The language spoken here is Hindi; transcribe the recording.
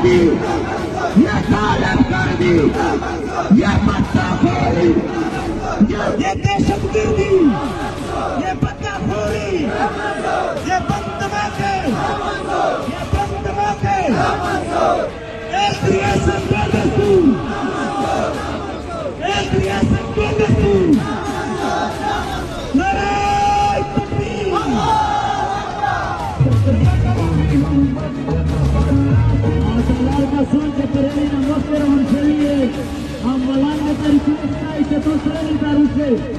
दे, ये तालब कर दे, ये पत्ताखोरी, ये दहशतगर्दी, ये पत्ताखोरी, ये बम धमाके, एक रियासत का दस्तूर, एक रियासत का दस्तूर, नारे तकबीर। Sollte Pereira mostrar um serie, a malanga para que está e se tosse ele dar o jeito.